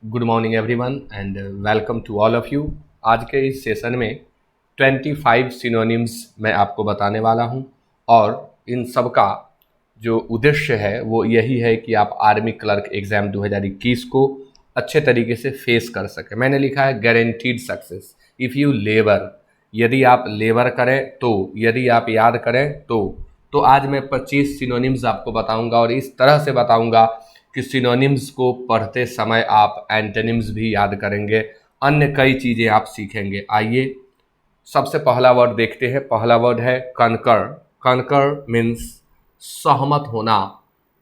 Good morning everyone and welcome to all of you. आज के इस सेशन में 25 सिनोनिम्स मैं आपको बताने वाला हूं और इन सब का जो उद्देश्य है वो यही है कि आप आर्मी क्लर्क एग्ज़ाम 2021 को अच्छे तरीके से फेस कर सकें। मैंने लिखा है guaranteed success if you labour, यदि आप लेबर करें तो, यदि आप याद करें तो आज मैं 25 सिनोनिम्स आपको बताऊंगा और इस तरह से बताऊंगा कि सिनोनिम्स को पढ़ते समय आप एंटोनिम्स भी याद करेंगे, अन्य कई चीज़ें आप सीखेंगे। आइए सबसे पहला वर्ड देखते हैं। पहला वर्ड है कनकर। कनकर मीन्स सहमत होना।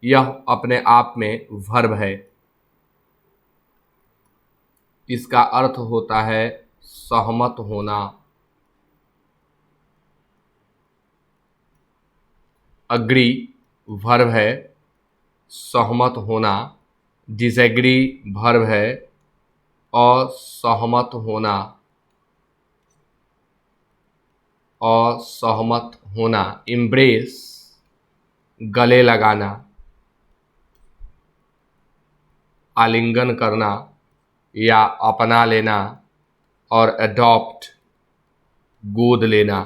यह अपने आप में वर्ब है। इसका अर्थ होता है सहमत होना। अग्री वर्ब है, सहमत होना। डिसएग्री वर्ब है, असहमत होना। असहमत होना। इम्ब्रेस गले लगाना, आलिंगन करना या अपना लेना, और अडॉप्ट गोद लेना।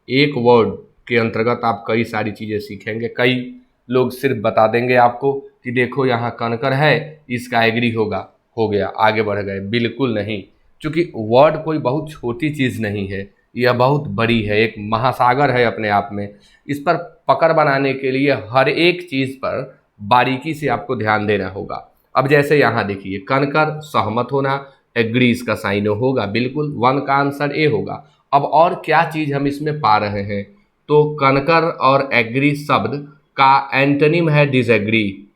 एक वर्ड के अंतर्गत आप कई सारी चीज़ें सीखेंगे। कई लोग सिर्फ बता देंगे आपको कि देखो यहाँ कनकर है, इसका एग्री होगा, हो गया, आगे बढ़ गए। बिल्कुल नहीं, क्योंकि वर्ड कोई बहुत छोटी चीज़ नहीं है, यह बहुत बड़ी है, एक महासागर है अपने आप में। इस पर पकड़ बनाने के लिए हर एक चीज़ पर बारीकी से आपको ध्यान देना होगा। अब जैसे यहाँ देखिए, कनकर सहमत होना, एग्री इसका साइन होगा, बिल्कुल वन का आंसर ए होगा। अब और क्या चीज़ हम इसमें पा रहे हैं, तो कनकर और एग्री शब्द का एंटोनिम है डिसएग्री।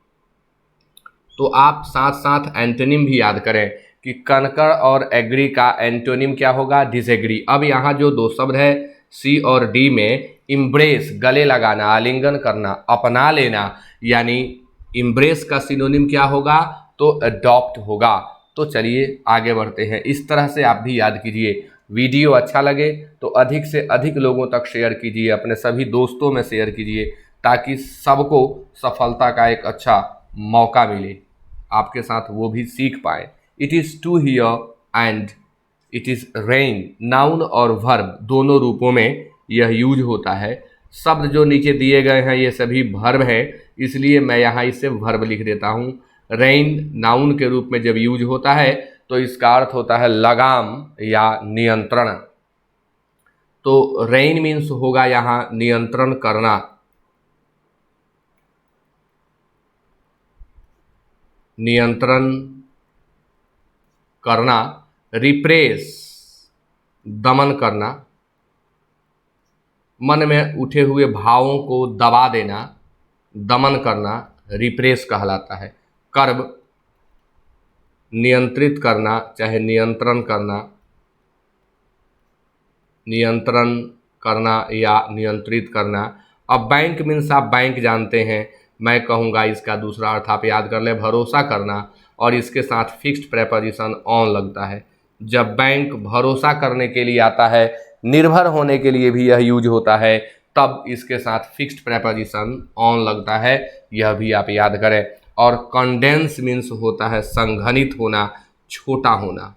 तो आप साथ साथ एंटोनिम भी याद करें कि कनकर और एग्री का एंटोनिम क्या होगा, डिसएग्री। अब यहाँ जो दो शब्द है सी और डी में, इम्ब्रेस गले लगाना, आलिंगन करना, अपना लेना, यानी इम्ब्रेस का सिनोनिम क्या होगा, तो अडॉप्ट होगा। तो चलिए आगे बढ़ते हैं। इस तरह से आप भी याद कीजिए। वीडियो अच्छा लगे तो अधिक से अधिक लोगों तक शेयर कीजिए, अपने सभी दोस्तों में शेयर कीजिए, ताकि सबको सफलता का एक अच्छा मौका मिले, आपके साथ वो भी सीख पाए। It is two here and it is rain. Noun और वर्ब दोनों रूपों में यह यूज होता है। शब्द जो नीचे दिए गए हैं ये सभी वर्ब हैं, इसलिए मैं यहाँ इसे वर्ब लिख देता हूँ। रेन नाउन के रूप में जब यूज होता है तो इसका अर्थ होता है लगाम या नियंत्रण। तो रेन मीन्स होगा यहाँ नियंत्रण करना। नियंत्रण करना। रिप्रेस दमन करना, मन में उठे हुए भावों को दबा देना, दमन करना रिप्रेस कहलाता है। कर्ब नियंत्रित करना, चाहे नियंत्रण करना, नियंत्रण करना या नियंत्रित करना। अब बैंक मीन्स आप बैंक जानते हैं, मैं कहूँगा इसका दूसरा अर्थ आप याद कर लें, भरोसा करना, और इसके साथ फिक्स्ड प्रेपोजिशन ऑन लगता है। जब बैंक भरोसा करने के लिए आता है, निर्भर होने के लिए भी यह यूज होता है, तब इसके साथ फिक्स्ड प्रेपोजिशन ऑन लगता है, यह भी आप याद करें। और कंडेंस मीन्स होता है संघनित होना, छोटा होना।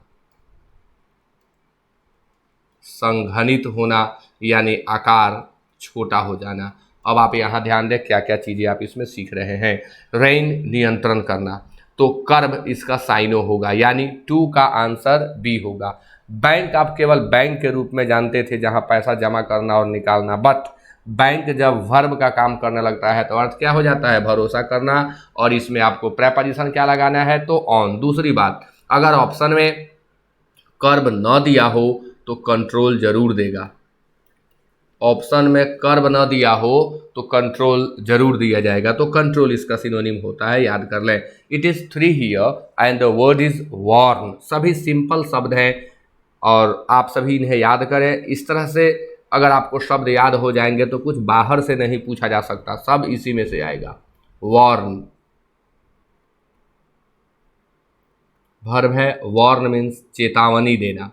संघनित होना यानी आकार छोटा हो जाना। अब आप यहाँ ध्यान दें क्या क्या चीज़ें आप इसमें सीख रहे हैं। रेन नियंत्रण करना, तो कर्ब इसका साइनो होगा, यानी टू का आंसर बी होगा। बैंक आप केवल बैंक के रूप में जानते थे जहाँ पैसा जमा करना और निकालना, बट बैंक जब वर्ब का काम करने लगता है तो अर्थ क्या हो जाता है, भरोसा करना, और इसमें आपको प्रेपोजिशन क्या लगाना है, तो ऑन। दूसरी बात, अगर ऑप्शन में कर्ब न दिया हो तो कंट्रोल जरूर देगा। ऑप्शन में कर्ब न दिया हो तो कंट्रोल जरूर दिया जाएगा, तो कंट्रोल इसका सिनोनिम होता है, याद कर लें। It is three here and the word is worn. सभी सिंपल शब्द हैं और आप सभी इन्हें याद करें। इस तरह से अगर आपको शब्द याद हो जाएंगे तो कुछ बाहर से नहीं पूछा जा सकता, सब इसी में से आएगा। वॉर्न वर्ब है, वॉर्न मीन्स चेतावनी देना।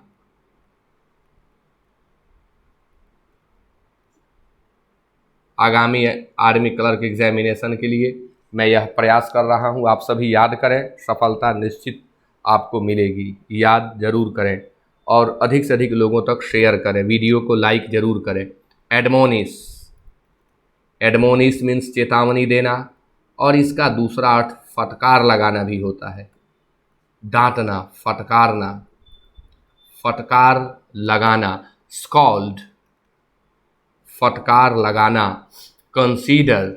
आगामी आर्मी क्लर्क एग्जामिनेशन के लिए मैं यह प्रयास कर रहा हूँ आप सभी याद करें, सफलता निश्चित आपको मिलेगी। याद जरूर करें और अधिक से अधिक लोगों तक शेयर करें, वीडियो को लाइक जरूर करें। एडमोनिस, एडमोनिस मीन्स चेतावनी देना, और इसका दूसरा अर्थ फटकार लगाना भी होता है। डांटना, फटकारना, फटकार लगाना, स्कॉल्ड, फटकार लगाना। कंसीडर,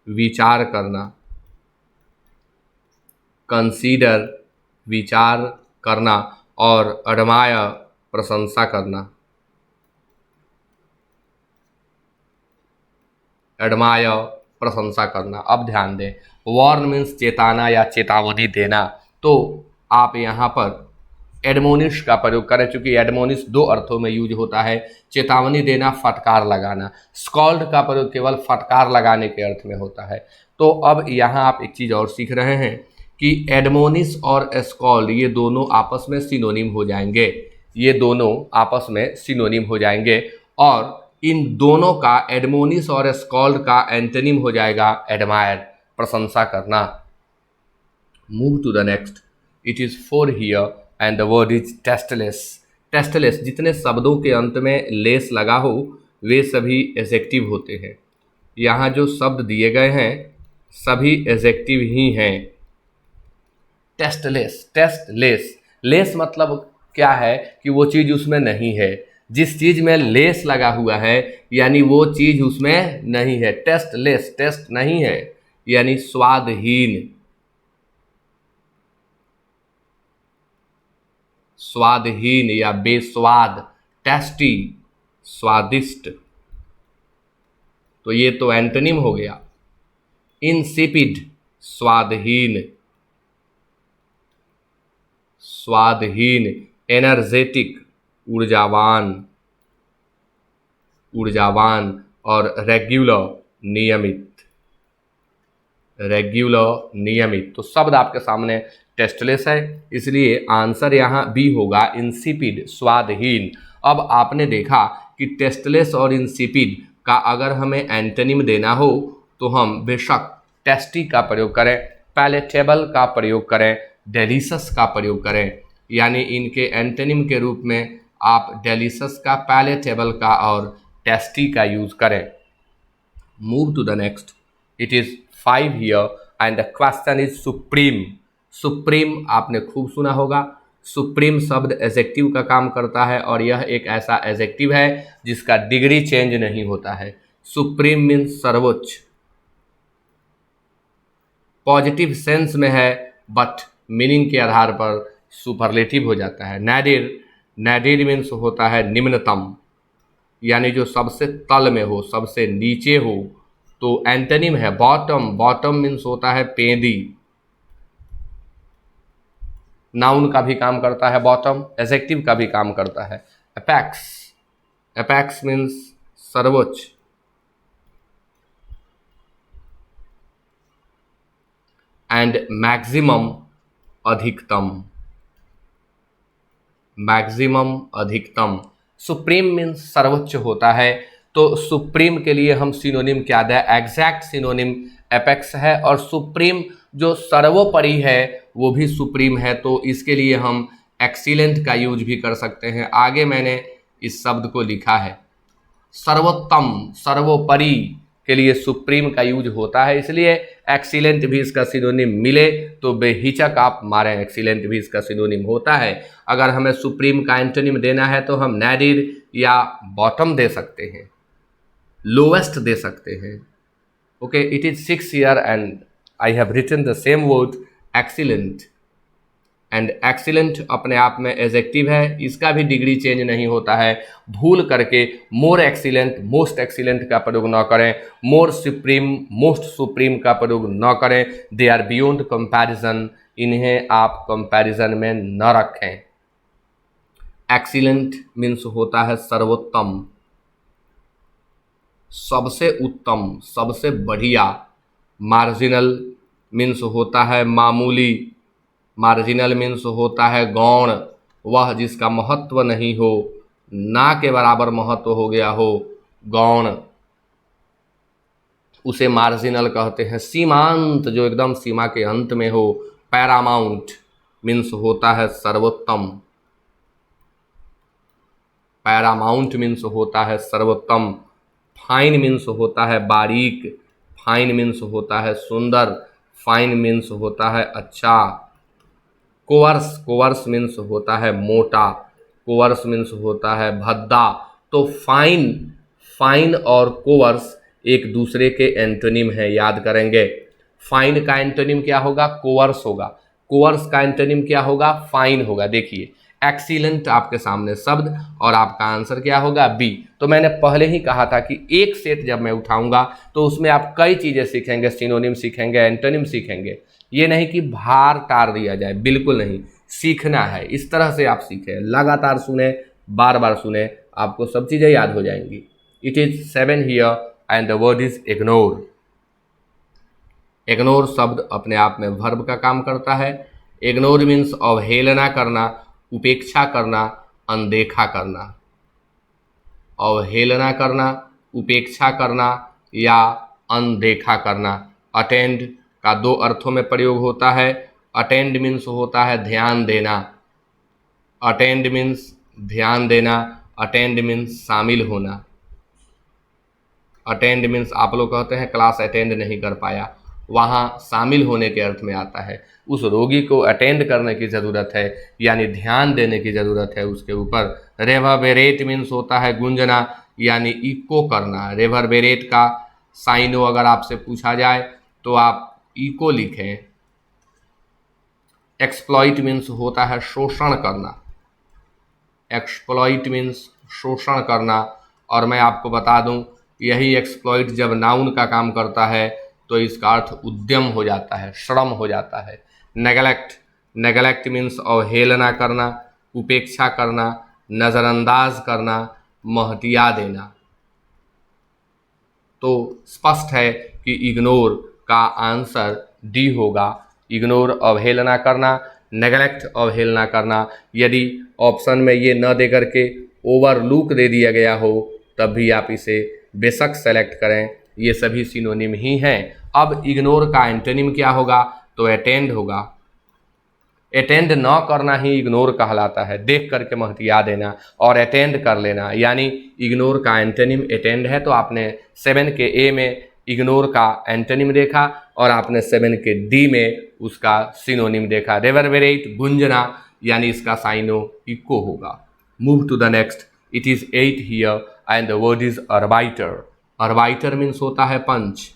विचार करना, कंसीडर विचार करना, और एडमायर प्रशंसा करना, एडमायर प्रशंसा करना। अब ध्यान दें, वार्न मीन्स चेताना या चेतावनी देना, तो आप यहाँ पर एडमोनिश का प्रयोग करें, चूंकि एडमोनिश दो अर्थों में यूज होता है, चेतावनी देना, फटकार लगाना। स्कॉल्ड का प्रयोग केवल फटकार लगाने के अर्थ में होता है। तो अब यहाँ आप एक चीज़ और सीख रहे हैं कि एडमोनिश और स्कॉल्ड ये दोनों आपस में सिनोनिम हो जाएंगे, ये दोनों आपस में सिनोनिम हो जाएंगे, और इन दोनों का, एडमोनिश और स्कॉल्ड का एंटोनिम हो जाएगा एडमायर, प्रशंसा करना। Move to the next. It is four here and the word is tasteless. Tasteless, जितने शब्दों के अंत में लेस लगा हो वे सभी एडजेक्टिव होते हैं। यहाँ जो शब्द दिए गए हैं सभी एडजेक्टिव ही हैं। टेस्टलेस, टेस्टलेस, लेस मतलब क्या है कि वो चीज़ उसमें नहीं है। जिस चीज़ में लेस लगा हुआ है यानी वो चीज़ उसमें नहीं है। टेस्टलेस, टेस्ट नहीं है यानी स्वादहीन, स्वादहीन या बेस्वाद। टेस्टी, स्वादिष्ट, तो ये तो एंटोनिम हो गया। इंसिपिड, स्वादहीन, स्वादहीन। एनर्जेटिक, ऊर्जावान, ऊर्जावान। और रेगुलर, नियमित, रेगुलर, नियमित। तो शब्द आपके सामने टेस्टलेस है, इसलिए आंसर यहाँ बी होगा, इंसिपिड, स्वादहीन। अब आपने देखा कि टेस्टलेस और इंसिपिड का अगर हमें एंटोनिम देना हो तो हम बेशक टेस्टी का प्रयोग करें, पैलेटेबल का प्रयोग करें, डेलिशस का प्रयोग करें, यानी इनके एंटोनिम के रूप में आप डेलिशस का, पैलेटेबल का और टेस्टी का यूज करें। Move to the next. It is 5 here and the question is supreme. Supreme आपने खूब सुना होगा। सुप्रीम शब्द एडजेक्टिव का काम करता है और यह एक ऐसा एडजेक्टिव है जिसका डिग्री चेंज नहीं होता है। सुप्रीम मीन्स सर्वोच्च, पॉजिटिव सेंस में है बट मीनिंग के आधार पर सुपरलेटिव हो जाता है। नैडिर, नैडिर मीन्स होता है निम्नतम, यानी जो सबसे तल में हो, सबसे नीचे हो। तो एंटोनिम है बॉटम, बॉटम मीन्स होता है पेंदी। नाउन का भी काम करता है बॉटम, एडजेक्टिव का भी काम करता है। एपेक्स, एपेक्स मीन्स सर्वोच्च। एंड मैक्सिमम, अधिकतम, मैक्सिमम, अधिकतम। सुप्रीम मीन्स सर्वोच्च होता है, तो सुप्रीम के लिए हम सिनोनिम क्या दें? एग्जैक्ट सिनोनिम एपेक्स है, और सुप्रीम जो सर्वोपरि है वो भी सुप्रीम है, तो इसके लिए हम एक्सीलेंट का यूज भी कर सकते हैं। आगे मैंने इस शब्द को लिखा है, सर्वोत्तम, सर्वोपरि के लिए सुप्रीम का यूज होता है, इसलिए एक्सीलेंट भी इसका सिनोनिम मिले तो बेहिचक आप मारें, एक्सीलेंट भी इसका सिनोनिम होता है। अगर हमें सुप्रीम का एंटोनिम देना है तो हम नैडिर या बॉटम दे सकते हैं, लोवेस्ट दे सकते हैं। Okay, it is 6 here and I have written the same word excellent. And excellent अपने आप में एडजेक्टिव है, इसका भी डिग्री चेंज नहीं होता है। भूल करके मोर एक्सीलेंट, मोस्ट एक्सीलेंट का प्रयोग न करें, मोर सुप्रीम, मोस्ट सुप्रीम का प्रयोग न करें। दे आर बियॉन्ड कंपैरिजन, इन्हें आप कंपैरिजन में न रखें। एक्सीलेंट मीन्स होता है सर्वोत्तम, सबसे उत्तम, सबसे बढ़िया। मार्जिनल मीन्स होता है मामूली, मार्जिनल मीन्स होता है गौण, वह जिसका महत्व नहीं हो, ना के बराबर महत्व हो गया हो, गौण। उसे मार्जिनल कहते हैं। सीमांत, जो एकदम सीमा के अंत में हो। पैरामाउंट मीन्स होता है सर्वोत्तम। पैरामाउंट मीन्स होता है सर्वोत्तम। फाइन मीन्स होता है बारीक। फाइन मीन्स होता है सुंदर। फाइन मीन्स होता है अच्छा। कोवर्स, कोवर्स मीन्स होता है मोटा। कोवर्स मीन्स होता है भद्दा। तो फाइन, फाइन और कोवर्स एक दूसरे के एंटोनिम है, याद करेंगे। फाइन का एंटोनिम क्या होगा? कोवर्स होगा। कोवर्स का एंटोनिम क्या होगा? फाइन होगा। देखिए एक्सीलेंट आपके सामने शब्द, और आपका आंसर क्या होगा? बी। तो मैंने पहले ही कहा था कि एक सेट जब मैं उठाऊंगा तो उसमें आप कई चीजें सीखेंगे, सिनोनिम सीखेंगे, एंटोनिम सीखेंगे। ये नहीं कि भार टार दिया जाए, बिल्कुल नहीं। सीखना है, इस तरह से आप सीखें, लगातार सुने, बार बार सुने, आपको सब चीजें याद हो जाएंगी। It is 7 here and the word is ignore. Ignore शब्द अपने आप में वर्ब का काम करता है। इग्नोर मीन्स अवहेलना करना, उपेक्षा करना, अनदेखा करना। अवहेलना करना, उपेक्षा करना या अनदेखा करना। अटेंड का दो अर्थों में प्रयोग होता है। अटेंड मीन्स होता है ध्यान देना। अटेंड मीन्स ध्यान देना। अटेंड मीन्स शामिल होना। अटेंड मीन्स आप लोग कहते हैं क्लास अटेंड नहीं कर पाया, वहाँ शामिल होने के अर्थ में आता है। उस रोगी को अटेंड करने की ज़रूरत है, यानी ध्यान देने की ज़रूरत है उसके ऊपर। रेवर्बेरेट मीन्स होता है गूंजना, यानी इको करना। रेवर्बेरेट का साइनो अगर आपसे पूछा जाए तो आप इको लिखें। एक्सप्लॉइट मीन्स होता है शोषण करना। एक्सप्लॉइट मीन्स शोषण करना। और मैं आपको बता दूं, यही एक्सप्लॉइट जब नाउन का काम करता है तो इसका अर्थ उद्यम हो जाता है, श्रम हो जाता है। नेगलेक्ट, नेगलेक्ट मीन्स अवहेलना करना, उपेक्षा करना, नज़रअंदाज करना, महटिया देना। तो स्पष्ट है कि इग्नोर का आंसर डी होगा। इग्नोर अवहेलना करना, नेगलेक्ट अवहेलना करना। यदि ऑप्शन में ये न दे करके ओवरलुक दे दिया गया हो तब भी आप इसे बेशक सेलेक्ट करें, ये सभी सिनोनिम ही हैं। अब इग्नोर का एंटोनिम क्या होगा? तो अटेंड होगा। अटेंड न करना ही इग्नोर कहलाता है, देख करके महतिया देना और अटेंड कर लेना, यानी इग्नोर का एंटोनिम अटेंड है। तो आपने 7 के ए में इग्नोर का एंटोनिम देखा और आपने 7 के डी में उसका सिनोनिम देखा। रेवर्बेरेट गूंजना, यानी इसका साइनो इको होगा। Move to the next. It is 8 here and the word is arbiter. Arbiter means होता है पंच,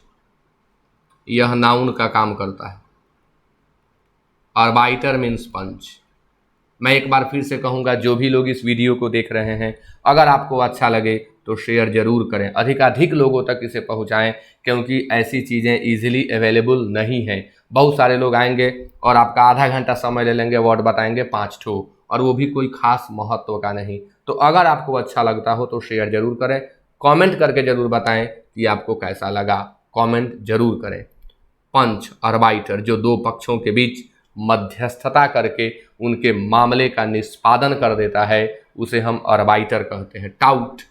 यह नाउन का काम करता है। अर्बाइटर मीन्स पंच। मैं एक बार फिर से कहूँगा, जो भी लोग इस वीडियो को देख रहे हैं, अगर आपको अच्छा लगे तो शेयर जरूर करें, अधिकाधिक लोगों तक इसे पहुँचाएं, क्योंकि ऐसी चीज़ें इजीली अवेलेबल नहीं हैं। बहुत सारे लोग आएंगे और आपका आधा घंटा समय ले लेंगे, वर्ड बताएंगे 5 ठो, और वो भी कोई खास महत्व का नहीं। तो अगर आपको अच्छा लगता हो तो शेयर जरूर करें, कमेंट करके जरूर बताएं कि आपको कैसा लगा, कमेंट जरूर करें। पंच, अर्बाइटर, जो दो पक्षों के बीच मध्यस्थता करके उनके मामले का निष्पादन कर देता है, उसे हम अर्बाइटर कहते हैं। टाउट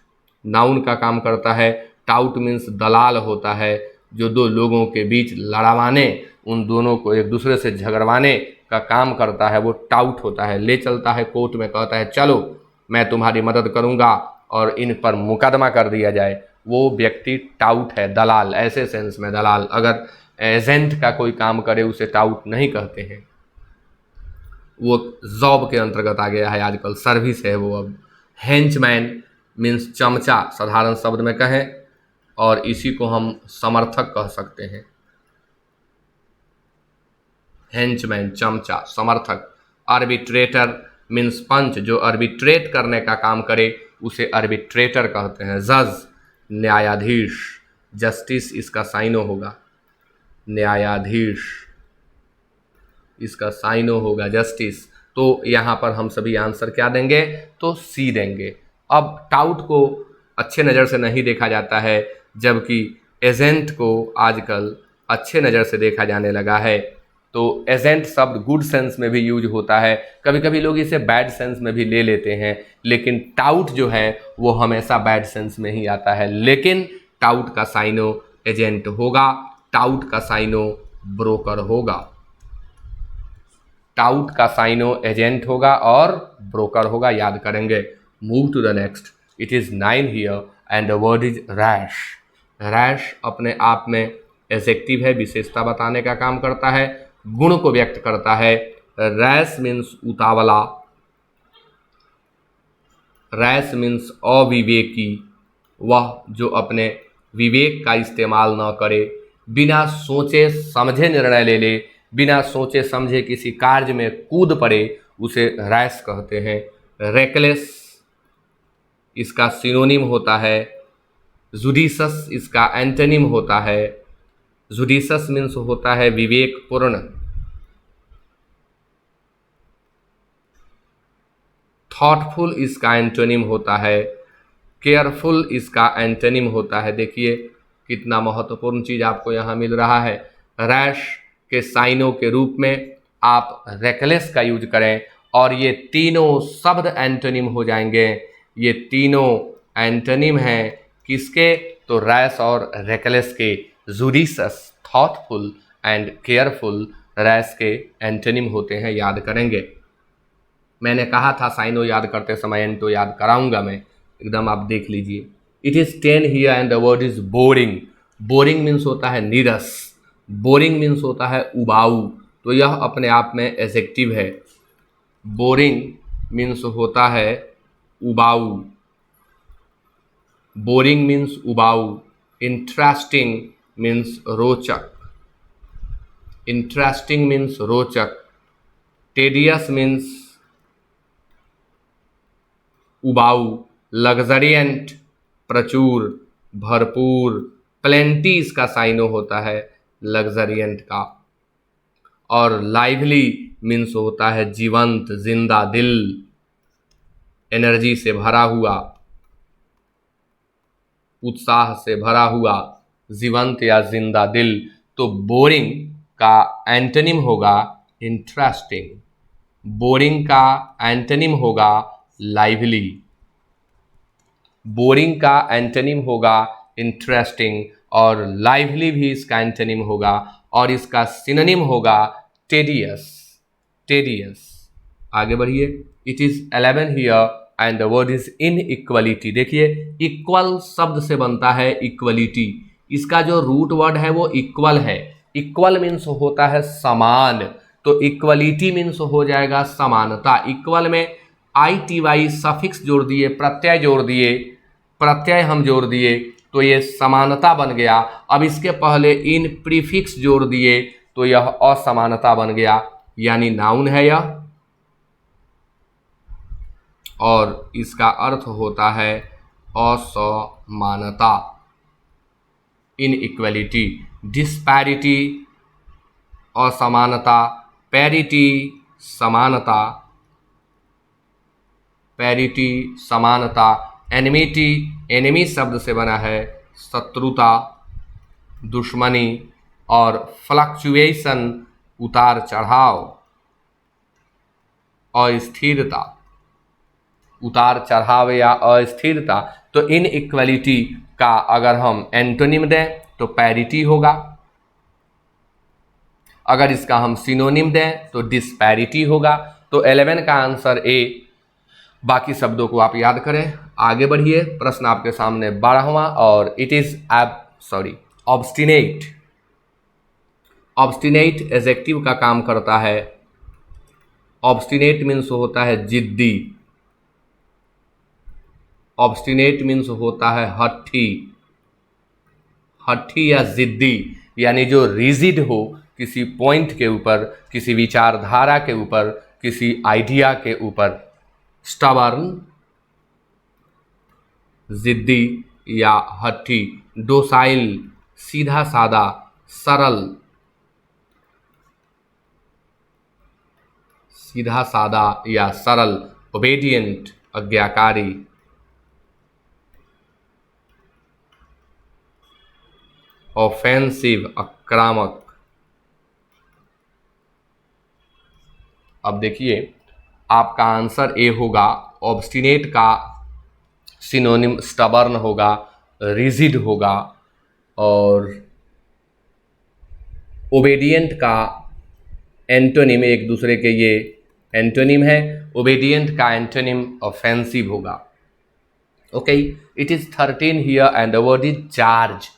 नाउन का काम करता है। टाउट मीन्स दलाल होता है, जो दो लोगों के बीच लड़वाने, उन दोनों को एक दूसरे से झगड़वाने का काम करता है, वो टाउट होता है। ले चलता है कोर्ट में, कहता है चलो मैं तुम्हारी मदद करूंगा और इन पर मुकदमा कर दिया जाए, वो व्यक्ति टाउट है, दलाल। ऐसे सेंस में दलाल। अगर एजेंट का कोई काम करे उसे टाउट नहीं कहते हैं, वो जॉब के अंतर्गत आ गया है, आजकल सर्विस है वो अब। हेंचमैन मीन्स चमचा, साधारण शब्द में कहें, और इसी को हम समर्थक कह सकते हैं। हेंचमैन चमचा, समर्थक। आर्बिट्रेटर मीन्स पंच, जो आर्बिट्रेट करने का काम करे उसे आर्बिट्रेटर कहते हैं। जज न्यायाधीश, जस्टिस इसका साइनो होगा। न्यायाधीश इसका साइनो होगा जस्टिस। तो यहाँ पर हम सभी आंसर क्या देंगे? तो सी देंगे। अब टाउट को अच्छे नज़र से नहीं देखा जाता है, जबकि एजेंट को आजकल अच्छे नज़र से देखा जाने लगा है। तो एजेंट शब्द गुड सेंस में भी यूज होता है, कभी कभी लोग इसे बैड सेंस में भी ले लेते हैं, लेकिन टाउट जो है वो हमेशा बैड सेंस में ही आता है। लेकिन टाउट का साइनो एजेंट होगा, टाउट का साइनो ब्रोकर होगा। टाउट का साइनो एजेंट होगा और ब्रोकर होगा, याद करेंगे। Move to the next. It is 9 here and the word is rash. Rash अपने आप में एडजेक्टिव है, विशेषता बताने का काम करता है, गुण को व्यक्त करता है। रैश मीन्स उतावला, रैश मीन्स अविवेकी, वह जो अपने विवेक का इस्तेमाल न करे, बिना सोचे समझे निर्णय ले ले, बिना सोचे समझे किसी कार्य में कूद पड़े, उसे रैश कहते हैं। रेकलेस इसका सिनोनिम होता है, जुडिशस इसका एंटोनिम होता है। जुडिशस मीन्स होता है विवेकपूर्ण, थॉटफुल इसका एंटोनिम होता है, केयरफुल इसका एंटोनिम होता है। देखिए कितना महत्वपूर्ण चीज आपको यहाँ मिल रहा है। रैश के साइनों के रूप में आप रेकलेस का यूज करें और ये तीनों शब्द एंटोनिम हो जाएंगे। ये तीनों एंटोनिम हैं किसके? तो रैश और रेकलेस के। Judicious, thoughtful and careful rash के एंटोनिम होते हैं, याद करेंगे। मैंने कहा था साइनो याद करते समय एंटो याद कराऊंगा मैं, एकदम आप देख लीजिए। It is 10 here and the word is boring. Boring means होता है नीरस, बोरिंग मीन्स होता है उबाऊ, तो यह अपने आप में एडजेक्टिव है। बोरिंग मीन्स होता है उबाऊ, बोरिंग मीन्स उबाऊ। इंटरेस्टिंग मीन्स रोचक, इंटरेस्टिंग मीन्स रोचक। टेडियस मीन्स उबाऊ। लग्जरियंट प्रचुर, भरपूर। प्लेंटी इसका साइनो होता है लग्जरियंट का। और लाइवली मीन्स होता है जीवंत, जिंदा दिल, एनर्जी से भरा हुआ, उत्साह से भरा हुआ, जीवंत या जिंदा दिल। तो बोरिंग का एंटोनिम होगा इंटरेस्टिंग, बोरिंग का एंटोनिम होगा लाइवली, बोरिंग का एंटोनिम होगा इंटरेस्टिंग, और लाइवली भी इसका एंटोनिम होगा, और इसका सिनोनिम होगा टेडियस, टेडियस। आगे बढ़िए। It is 11 here and the word is in equality. देखिए इक्वल शब्द से बनता है इक्वलिटी, इसका जो रूट वर्ड है वो इक्वल है। इक्वल मीन्स होता है समान, तो इक्वलिटी मीन्स हो जाएगा समानता। इक्वल में ITY सफिक्स जोड़ दिए, प्रत्यय जोड़ दिए, प्रत्यय हम जोड़ दिए तो ये समानता बन गया। अब इसके पहले इन प्रीफिक्स जोड़ दिए तो यह असमानता बन गया, यानी नाउन है यह, और इसका अर्थ होता है असमानता, इनइक्वलिटी। डिस्पैरिटी असमानता, पैरिटी समानता, पैरिटी समानता। एनिमिटी, एनिमी शब्द से बना है शत्रुता, दुश्मनी। और फ्लक्चुएशन उतार चढ़ाव, अस्थिरता, उतार चढ़ाव या अस्थिरता। तो इन इक्वलिटी का अगर हम एंटोनिम दें तो पैरिटी होगा, अगर इसका हम सिनोनिम दें तो डिस्पैरिटी होगा। तो 11 का आंसर ए। बाकी शब्दों को आप याद करें। आगे बढ़िए, प्रश्न आपके सामने 12वां, और it is obstinate. Obstinate adjective का काम करता है। ऑब्स्टिनेट मीन्स होता है जिद्दी, ऑब्स्टिनेट मीन्स होता है हठी, हठी या जिद्दी, यानी जो रिजिड हो किसी पॉइंट के ऊपर, किसी विचारधारा के ऊपर, किसी आइडिया के ऊपर। स्टबर्न, जिद्दी या हठी। डोसाइल सीधा सादा, सरल, सीधा सादा या सरल। ओबेडिएंट आज्ञाकारी। ऑफेंसिव आक्रामक। अब देखिए आपका आंसर ए होगा। ऑब्स्टिनेट का सिनोनिम स्टबर्न होगा, रिजिड होगा, और ओबेडिएंट का एंटोनिम, एक दूसरे के ये एंटोनिम है। ओबेडिएंट का एंटोनिम ऑफेंसिव होगा। Okay, it is 13 here and the word is charge.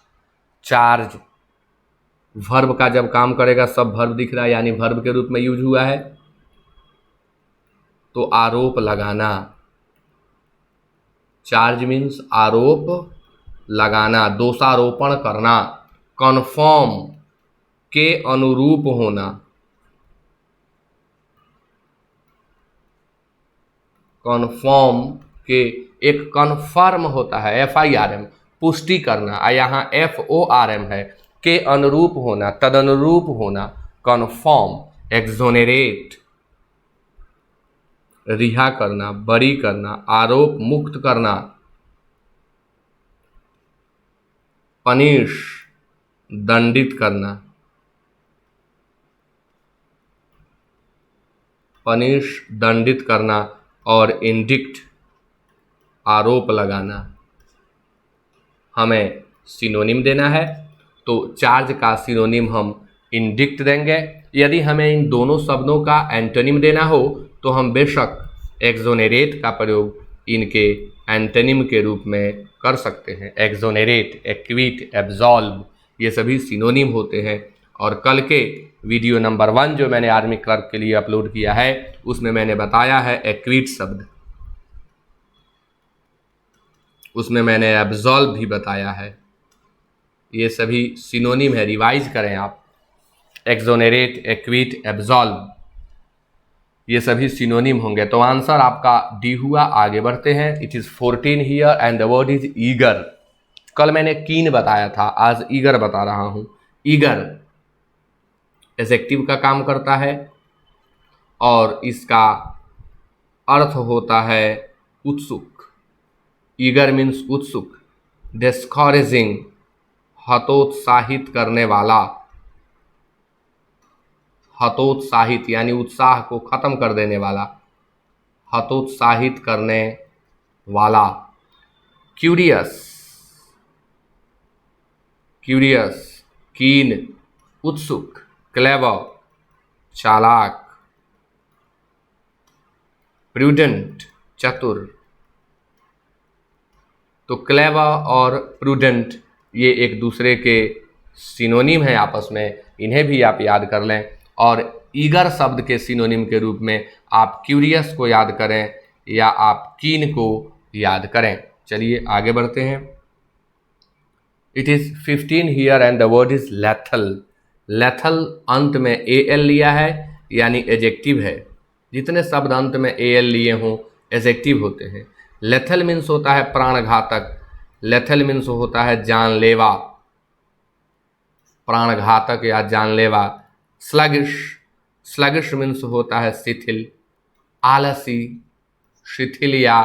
Charge verb का जब काम करेगा, सब वर्ब दिख रहा है, यानी वर्ब के रूप में यूज हुआ है। तो आरोप लगाना, चार्ज मीन्स आरोप लगाना, दोषारोपण करना। कन्फर्म के अनुरूप होना, कन्फर्म के एक कन्फर्म होता है FIRM, पुष्टि करना, और यहाँ FORM है, के अनुरूप होना, तदनुरूप होना। कन्फर्म, एक्सोनेरेट रिहा करना, बरी करना, आरोप मुक्त करना। पनिश दंडित करना, पनिश दंडित करना, और इंडिक्ट आरोप लगाना। हमें सिनोनिम देना है, तो चार्ज का सिनोनिम हम इंडिक्ट देंगे। यदि हमें इन दोनों शब्दों का एंटोनिम देना हो तो हम बेशक एक्सोनेरेट का प्रयोग इनके एंटोनिम के रूप में कर सकते हैं। एक्सोनेरेट, एक्विट, एब्सॉल्व, ये सभी सिनोनिम होते हैं। और कल के वीडियो नंबर 1 जो मैंने आर्मी क्लर्क के लिए अपलोड किया है, उसमें मैंने बताया है एक्विट शब्द, उसमें मैंने एब्सॉल्व भी बताया है। ये सभी सिनोनिम है, रिवाइज करें आप। एक्सोनेरेट, एक्विट, एब्सॉल्व, ये सभी सिनोनिम होंगे। तो आंसर आपका डी हुआ। आगे बढ़ते हैं। It is 14 here and the word is eager. कल मैंने कीन बताया था, आज ईगर बता रहा हूं। ईगर एडजेक्टिव का काम करता है और इसका अर्थ होता है उत्सुक। ईगर मीन्स उत्सुक। डिस्करेजिंग, हतोत्साहित करने वाला। हतोत्साहित यानी उत्साह को खत्म कर देने वाला, हतोत्साहित करने वाला। क्यूरियस, क्यूरियस, कीन, उत्सुक। क्लेवर, चालाक। प्रूडेंट, चतुर। तो क्लेवर और प्रूडेंट ये एक दूसरे के सिनोनिम हैं आपस में, इन्हें भी आप याद कर लें। और ईगर शब्द के सिनोनिम के रूप में आप क्यूरियस को याद करें या आप कीन को याद करें। चलिए आगे बढ़ते हैं। It is 15 here and the word is lethal. Lethal अंत में AL लिया है, यानी एजेक्टिव है। जितने शब्द अंत में AL लिए हों एजेक्टिव होते हैं। लेथल मीन्स होता है प्राणघातक। लेथल मीन्स होता है जानलेवा, प्राणघातक या जानलेवा। स्लगिश, स्लगिश मीन्स होता है शिथिल, आलसी, शिथिल या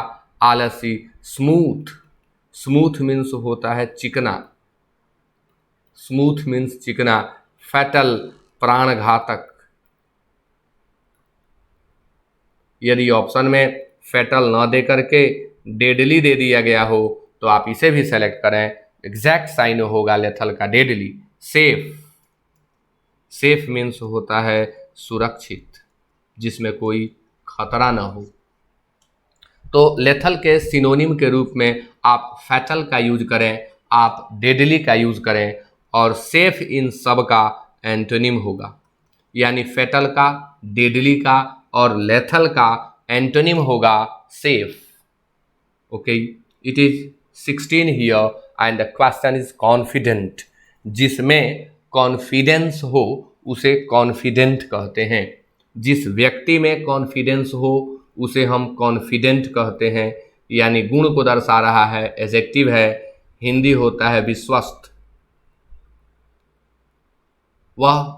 आलसी। स्मूथ, स्मूथ मीन्स होता है चिकना, स्मूथ मीन्स चिकना। फैटल, प्राणघातक। यदि ऑप्शन में फैटल न दे करके डेडली दे दिया गया हो तो आप इसे भी सेलेक्ट करें। एग्जैक्ट साइन होगा लेथल का डेडली। सेफ, सेफ मीन्स होता है सुरक्षित, जिसमें कोई खतरा ना हो। तो लेथल के सिनोनिम के रूप में आप फैटल का यूज करें, आप डेडली का यूज करें, और सेफ इन सब का एंटोनिम होगा। यानी फैटल का, डेडली का और लेथल का एंटोनिम होगा safe. Okay, it is 16 here and the question is confident. जिसमें कॉन्फिडेंस हो उसे कॉन्फिडेंट कहते हैं। जिस व्यक्ति में कॉन्फिडेंस हो उसे हम कॉन्फिडेंट कहते हैं, यानी गुण को दर्शा रहा है, एडजेक्टिव है। हिंदी होता है विश्वस्त। वह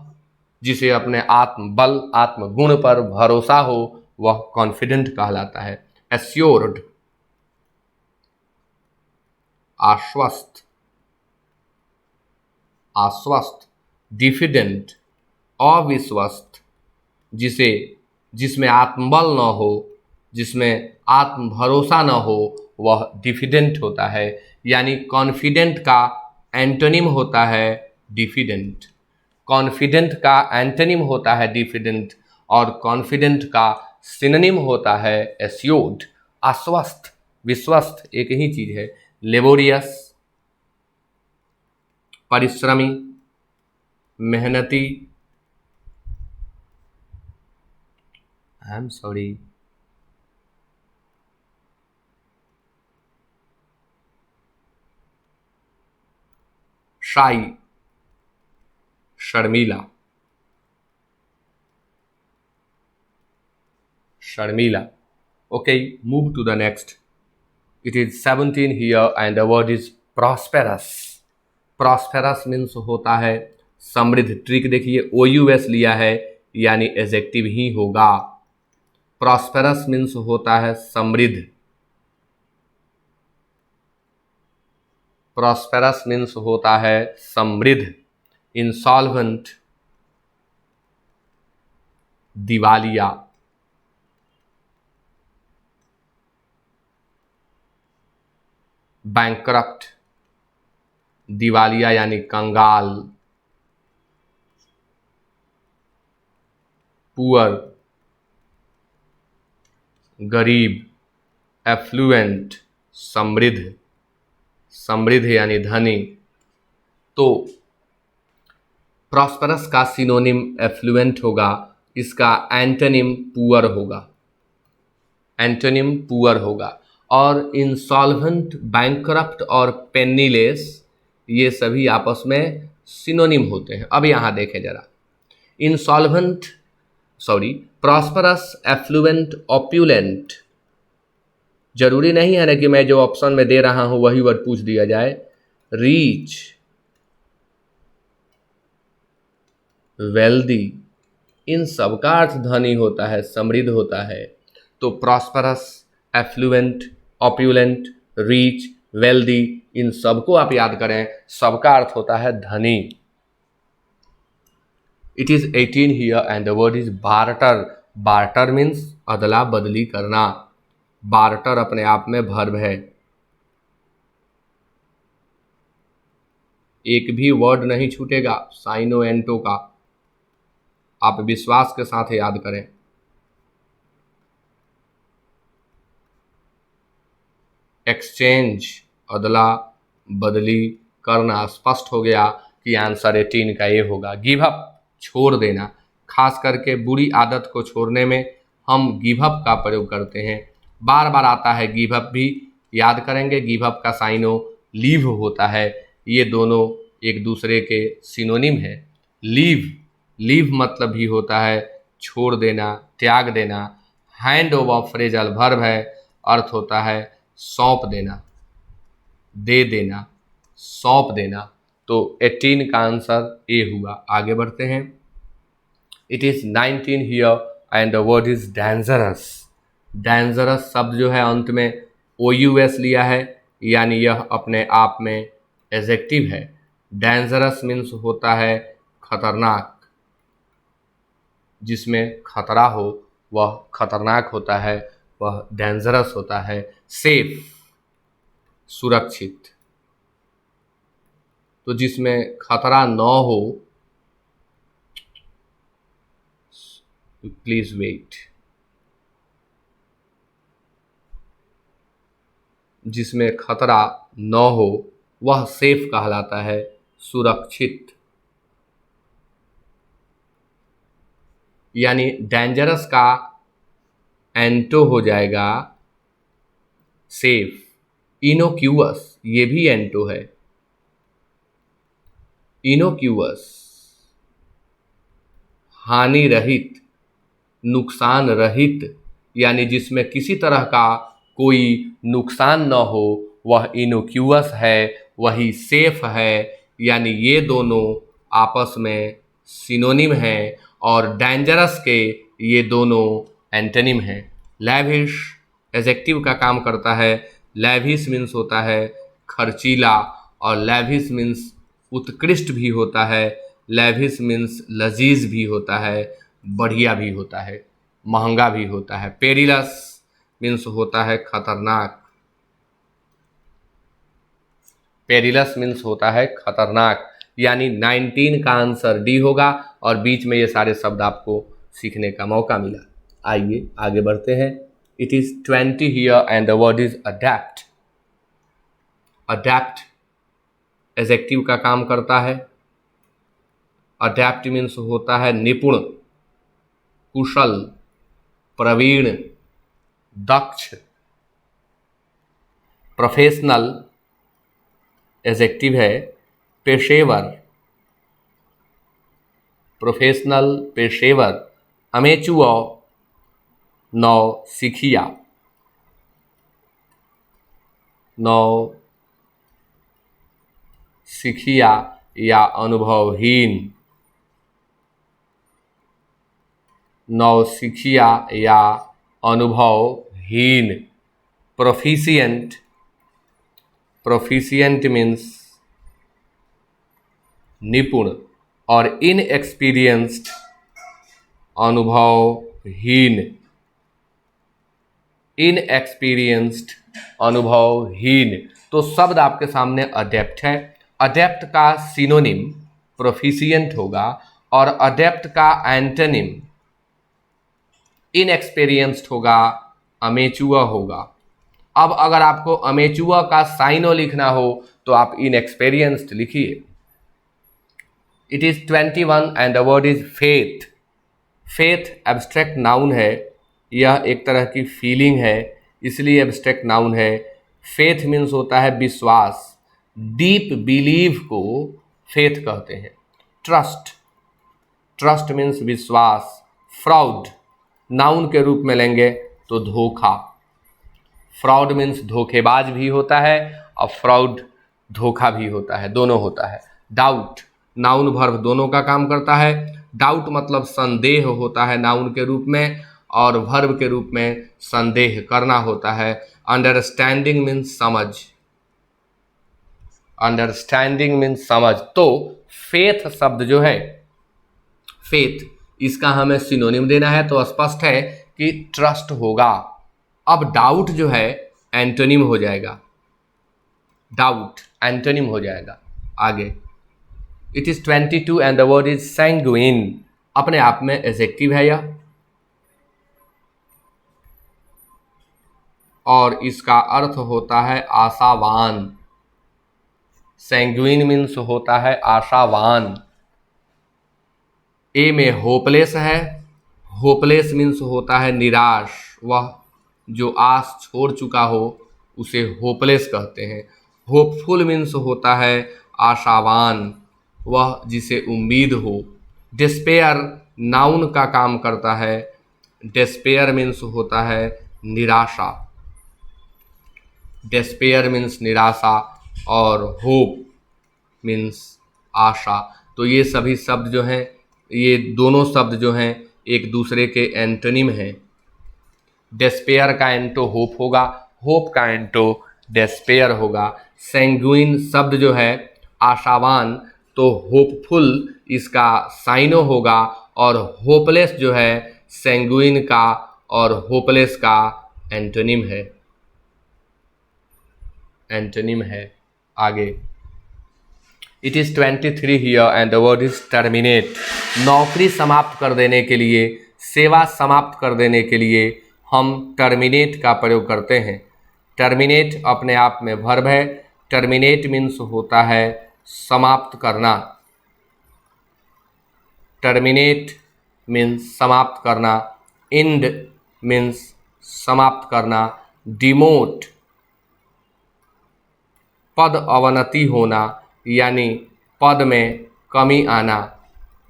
जिसे अपने आत्मबल, आत्मगुण पर भरोसा हो वह कॉन्फिडेंट कहलाता है। एश्योर्ड, आश्वस्त, आश्वस्त। डिफिडेंट, अविश्वस्त। जिसमें आत्मबल न हो, जिसमें आत्म भरोसा न हो, वह डिफिडेंट होता है। यानी कॉन्फिडेंट का एंटोनिम होता है डिफिडेंट। कॉन्फिडेंट का एंटोनिम होता है डिफिडेंट और कॉन्फिडेंट का सिनोनिम होता है एस्योर्ड। आश्वस्त, विश्वस्त एक ही चीज है। लेबोरियस, परिश्रमी, मेहनती, आई एम सॉरी, शाई, शर्मीला, शर्मीला। Okay, move to the next. It is 17 here and the word is prosperous. Prosperous means होता है समृद्ध। ट्रिक देखिए, OUS लिया है यानी एजेक्टिव ही होगा। Prosperous means होता है समृद्ध। Prosperous means होता है समृद्ध। Insolvent, दिवालिया। Bankrupt, दिवालिया यानी कंगाल। पुअर, गरीब। एफ्लुएंट, समृद्ध, समृद्ध यानी धनी। तो प्रॉस्परस का सिनोनिम एफ्लुएंट होगा, इसका एंटोनिम पुअर होगा, एंटोनिम पुअर होगा। और इंसॉल्वेंट, बैंकरप्ट और पेनीलेस ये सभी आपस में सिनोनिम होते हैं। अब यहां देखें जरा, इंसॉल्वेंट सॉरी प्रॉस्परस, एफ्लुएंट, ऑप्यूलेंट। जरूरी नहीं है ना कि मैं जो ऑप्शन में दे रहा हूं वही वर्ड पूछ दिया जाए। रीच, वेल्दी, इन सब का अर्थ धनी होता है, समृद्ध होता है। तो प्रॉस्परस, एफ्लुएंट, ऑप्यूलेंट, रीच, वेल्दी, इन सबको आप याद करें, सबका अर्थ होता है धनी। It is 18 here and the word is barter. Barter means अदला बदली करना। बार्टर अपने आप में वर्ब है। एक भी वर्ड नहीं छूटेगा साइनो एंटो का, आप विश्वास के साथ याद करें। एक्सचेंज, अदला बदली करना। स्पष्ट हो गया कि आंसर 18 का ये होगा। गिव अप, छोड़ देना। खास करके बुरी आदत को छोड़ने में हम गिव अप का प्रयोग करते हैं। बार बार आता है गिव अप भी, याद करेंगे। गिव अप का साइनो लीव होता है। ये दोनों एक दूसरे के सिनोनिम है। लीव, लीव मतलब भी होता है छोड़ देना, त्याग देना। हैंड ओवर फ्रेजल वर्ब है, अर्थ होता है सौंप देना, दे देना, सौंप देना। तो 18 का आंसर ए हुआ। आगे बढ़ते हैं। It is 19 here and the word is dangerous. Dangerous शब्द जो है अंत में OUS लिया है, यानी यह अपने आप में एडजेक्टिव है। डेंजरस मीन्स होता है खतरनाक। जिसमें खतरा हो वह खतरनाक होता है, वह डेंजरस होता है। सेफ, सुरक्षित। तो जिसमें खतरा न हो, प्लीज वेट, जिसमें खतरा न हो वह सेफ कहलाता है, सुरक्षित। यानी डेंजरस का एंटो हो जाएगा सेफ। इनोक्यूअस, ये भी एंटो है। इनोक्यूअस, हानि रहित, नुकसान रहित, यानी जिसमें किसी तरह का कोई नुकसान न हो वह इनोक्यूअस है, वही सेफ है। यानी ये दोनों आपस में सिनोनिम हैं और डेंजरस के ये दोनों एंटोनिम हैं। लैविश एडजेक्टिव का काम करता है। लैविश मीन्स होता है खर्चीला, और लैविश मीन्स उत्कृष्ट भी होता है। लैविश मीन्स लजीज भी होता है, बढ़िया भी होता है, महंगा भी होता है। पेरिलस मीन्स होता है खतरनाक। पेरिलस मीन्स होता है खतरनाक, यानी 19 का आंसर डी होगा और बीच में ये सारे शब्द आपको सीखने का मौका मिला। आइए आगे बढ़ते हैं। It is 20 here and the word is adapt. Adapt adjective का काम करता है। अडेप्ट मीन्स होता है निपुण, कुशल, प्रवीण, दक्ष। प्रोफेशनल एडजेक्टिव है पेशेवर, प्रोफेशनल पेशेवर। अमेचुअर नौ सिखिया, नौ सिखिया या अनुभवहीन, नौसिखिया या अनुभवहीन। प्रोफिशिएंट, प्रोफिशिएंट मीन्स निपुण और इनएक्सपीरियंस्ड अनुभवहीन, इनएक्सपीरियंस्ड अनुभवहीन। तो शब्द आपके सामने अडेप्ट है। अडेप्ट का सिनोनिम प्रोफिशिएंट होगा और अडेप्ट का एंटोनिम इनएक्सपीरियंस्ड होगा, अमेचुअर होगा। अब अगर आपको अमेचुअर का साइनो लिखना हो तो आप इनएक्सपीरियंस्ड लिखिए। It is 21 and the word is faith. Faith abstract noun है, यह एक तरह की फीलिंग है, इसलिए एब्स्ट्रैक्ट नाउन है। फेथ मीन्स होता है विश्वास, डीप बिलीव को फेथ कहते हैं। ट्रस्ट, ट्रस्ट मीन्स विश्वास। फ्रॉड नाउन के रूप में लेंगे तो धोखा। फ्रॉड मीन्स धोखेबाज भी होता है और फ्रॉड धोखा भी होता है, दोनों होता है। डाउट नाउन वर्ब दोनों का काम करता है। डाउट मतलब संदेह होता है नाउन के रूप में और वर्ब के रूप में संदेह करना होता है। अंडरस्टैंडिंग मीन्स समझ, अंडरस्टैंडिंग मीन्स समझ। तो फेथ शब्द जो है, फेथ, इसका हमें सिनोनिम देना है तो स्पष्ट है कि ट्रस्ट होगा। अब डाउट जो है एंटोनिम हो जाएगा, डाउट एंटोनिम हो जाएगा। आगे it is 22 and the word is sanguine. अपने आप में एडजेक्टिव है यह और इसका अर्थ होता है आशावान। सैंग्विन मीन्स होता है आशावान। ए में होपलेस है, होपलेस मीन्स होता है निराश, वह जो आस छोड़ चुका हो उसे होपलेस कहते हैं। होपफुल मीन्स होता है आशावान, वह जिसे उम्मीद हो। डिस्पेयर नाउन का काम करता है, डिस्पेयर मीन्स होता है निराशा, डिस्पेयर मीन्स निराशा और होप मीन्स आशा। तो ये सभी शब्द जो हैं, ये दोनों शब्द जो हैं एक दूसरे के एंटोनिम हैं। डिस्पेयर का एंटो होप होगा, होप का एंटो डिस्पेयर होगा। सैंग्विन शब्द जो है आशावान, तो होपफुल इसका साइनो होगा और होपलेस जो है सैंग्विन का और होपलेस का एंटोनिम है, एंटोनिम है। आगे it is 23 here and the word is terminate. नौकरी समाप्त कर देने के लिए, सेवा समाप्त कर देने के लिए हम टर्मिनेट का प्रयोग करते हैं। टर्मिनेट अपने आप में वर्ब है। टर्मिनेट मीन्स होता है समाप्त करना, टर्मिनेट मीन्स समाप्त करना। इंड मीन्स समाप्त करना। डिमोट पद अवनति होना, यानी पद में कमी आना,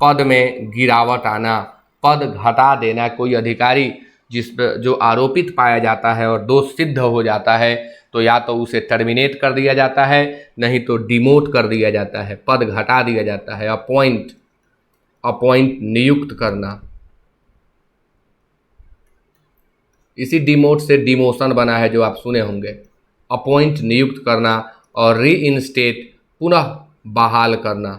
पद में गिरावट आना, पद घटा देना। कोई अधिकारी जिस पर जो आरोपित पाया जाता है और दोष सिद्ध हो जाता है तो या तो उसे टर्मिनेट कर दिया जाता है, नहीं तो डिमोट कर दिया जाता है, पद घटा दिया जाता है। अपॉइंट, अपॉइंट नियुक्त करना, इसी डिमोट से डिमोशन बना है जो आप सुने होंगे। अपॉइंट नियुक्त करना और रीइंस्टेट पुनः बहाल करना,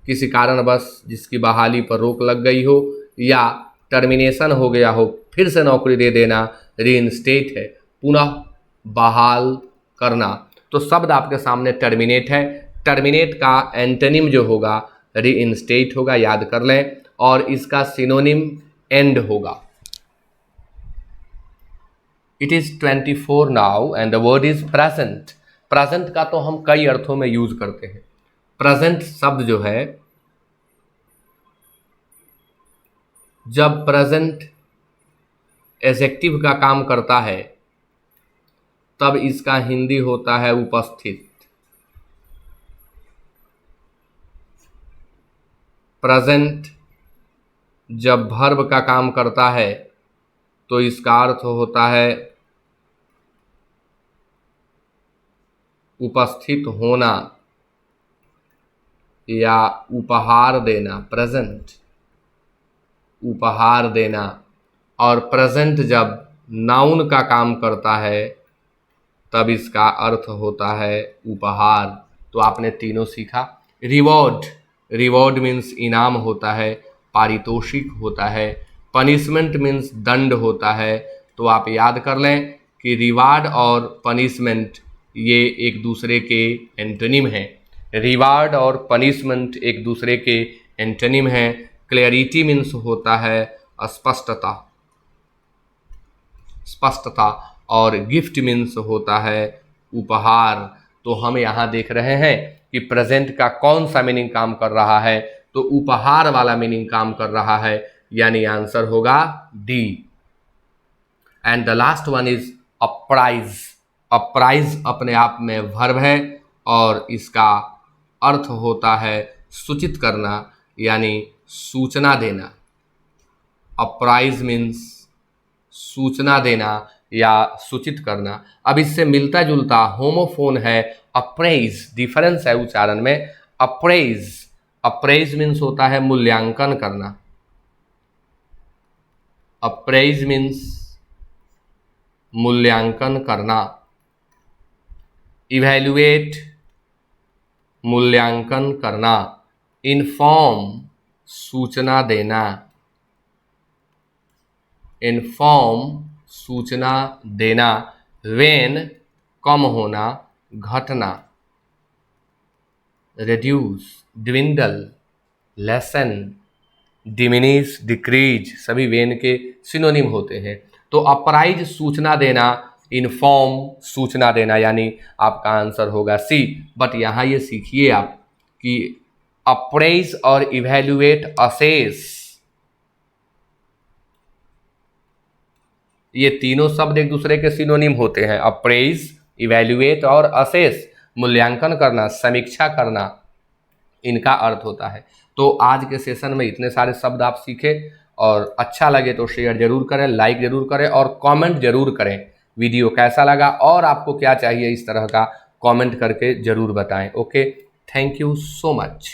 किसी कारणवश जिसकी बहाली पर रोक लग गई हो या टर्मिनेशन हो गया हो, फिर से नौकरी दे देना रीइंस्टेट है, पुनः बहाल करना। तो शब्द आपके सामने टर्मिनेट है। टर्मिनेट का एंटोनिम जो होगा रीइंस्टेट होगा, याद कर लें, और इसका सिनोनिम एंड होगा। It is 24 now and the word is present. Present का तो हम कई अर्थों में यूज करते हैं। प्रेजेंट शब्द जो है, जब प्रेजेंट एडजेक्टिव का काम करता है तब इसका हिंदी होता है उपस्थित। प्रेजेंट जब वर्ब का काम करता है तो इसका अर्थ होता है उपस्थित होना या उपहार देना। प्रेजेंट उपहार देना। और प्रेजेंट जब नाउन का काम करता है तब इसका अर्थ होता है उपहार। तो आपने तीनों सीखा। रिवॉर्ड, रिवॉर्ड मीन्स इनाम होता है, पारितोषिक होता है। पनिशमेंट मीन्स दंड होता है। तो आप याद कर लें कि रिवार्ड और पनिशमेंट ये एक दूसरे के एंटोनिम हैं। रिवार्ड और पनिशमेंट एक दूसरे के एंटोनिम हैं। क्लैरिटी मीन्स होता है स्पष्टता, स्पष्टता, और गिफ्ट मीन्स होता है उपहार। तो हम यहाँ देख रहे हैं कि प्रेजेंट का कौन सा मीनिंग काम कर रहा है, तो उपहार वाला मीनिंग काम कर रहा है, यानी आंसर होगा D. And the last one is apprise. Apprise अपने आप में वर्ब है और इसका अर्थ होता है सूचित करना, यानी सूचना देना। अप्राइज मीन्स सूचना देना या सूचित करना। अब इससे मिलता जुलता होमोफोन है अप्रेज, डिफरेंस है उच्चारण में। अप्रेज, अप्रेज मीन्स होता है मूल्यांकन करना। अप्रेज मीन्स मूल्यांकन करना। इवैल्यूएट मूल्यांकन करना। इन्फॉर्म सूचना देना। इन्फॉर्म सूचना देना। वेन कम होना, घटना। Reduce, dwindle, lesson, diminish, decrease, सभी वेन के सिनोनिम होते हैं। तो अप्राइज सूचना देना, इन्फॉर्म सूचना देना, यानी आपका आंसर होगा सी। बट यहाँ ये सीखिए आप कि अप्रेज और इवैल्यूएट, असेस, ये तीनों शब्द एक दूसरे के सिनोनिम होते हैं। अप्रेज, इवैल्यूएट और असेस, मूल्यांकन करना, समीक्षा करना, इनका अर्थ होता है। तो आज के सेशन में इतने सारे शब्द आप सीखे, और अच्छा लगे तो शेयर जरूर करें, लाइक जरूर करें और कमेंट जरूर करें वीडियो कैसा लगा और आपको क्या चाहिए, इस तरह का कमेंट करके जरूर बताएं। Okay, thank you so much.